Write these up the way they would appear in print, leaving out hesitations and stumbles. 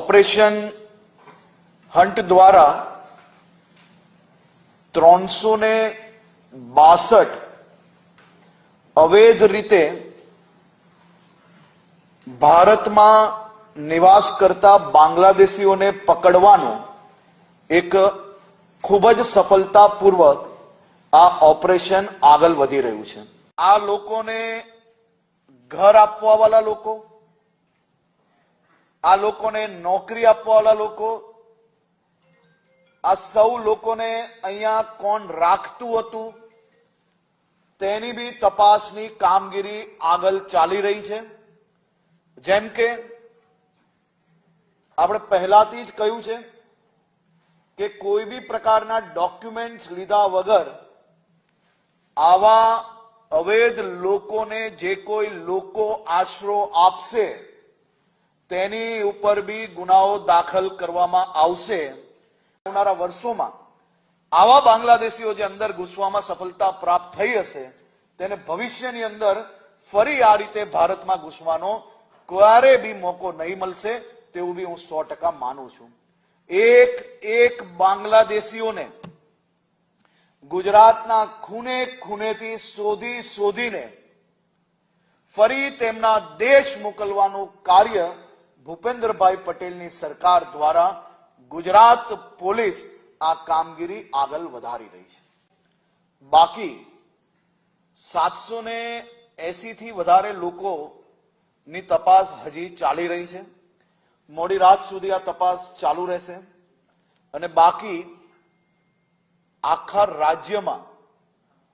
Operation hunt દ્વારા 362 અવૈધ રીતે ભારતમાં નિવાસ કરતા બાંગ્લાદેશીઓને પકડવાનું એક ખૂબ જ સફળતાપૂર્વક આ ઓપરેશન આગળ વધી રહ્યું છે। આ લોકોને ઘર આપવાવાળા લોકો, આ લોકોને નોકરી આપવાવાળા લોકો, આ સૌ લોકોને અહીંયા કોણ રાખતું હતું તેની બી તપાસની કામગીરી આગળ ચાલી રહી છે। જેમ કે આપણે પહેલાથી જ કહ્યું છે કે કોઈ બી પ્રકારના ડોક્યુમેન્ટ્સ લીધા વગર આવા અવૈધ લોકોને જે કોઈ લોકો આશરો આપશે તેની ઉપર બી ગુનાઓ દાખલ કરવામાં આવશે। આવનારા વર્ષોમાં આવા બાંગ્લાદેશીઓ જે અંદર ઘૂસવામાં સફળતા પ્રાપ્ત થઈ હશે તેને ભવિષ્યની અંદર ફરી આ રીતે ભારતમાં ઘૂસવાનો ક્યારે બી મોકો નહીં મળશે તેવું બી હું 100% માનું છું। એક બાંગ્લાદેશીઓને ગુજરાતના ખૂણે ખૂણેથી શોધીને ફરી તેમના દેશ મોકલવાનું કાર્ય ભૂપેન્દ્રભાઈ પટેલની સરકાર દ્વારા ગુજરાત પોલીસ આ કામગીરી આગળ વધારી રહી છે। બાકી 780 થી વધારે લોકોની તપાસ હજી ચાલી રહી છે। મોડી રાત સુધી આ તપાસ ચાલુ રહેશે અને બાકી આખા રાજ્યમાં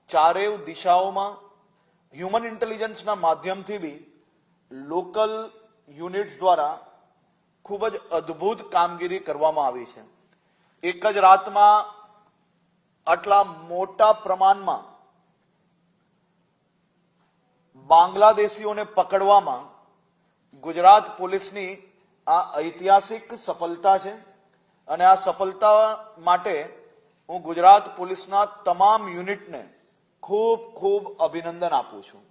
ચારેય દિશાઓમાં હ્યુમન ઇન્ટેલિજન્સના માધ્યમથી બી લોકલ યુનિટ્સ દ્વારા ખૂબ જ અદ્ભુત કામગીરી કરવામાં આવી છે। એક જ રાતમાં આટલા મોટા પ્રમાણમાં બાંગ્લાદેશીઓને પકડવામાં ગુજરાત પોલીસની આ ઐતિહાસિક સફળતા છે અને આ સફળતા માટે હું ગુજરાત પોલીસના તમામ યુનિટને ખૂબ ખૂબ અભિનંદન આપું છું।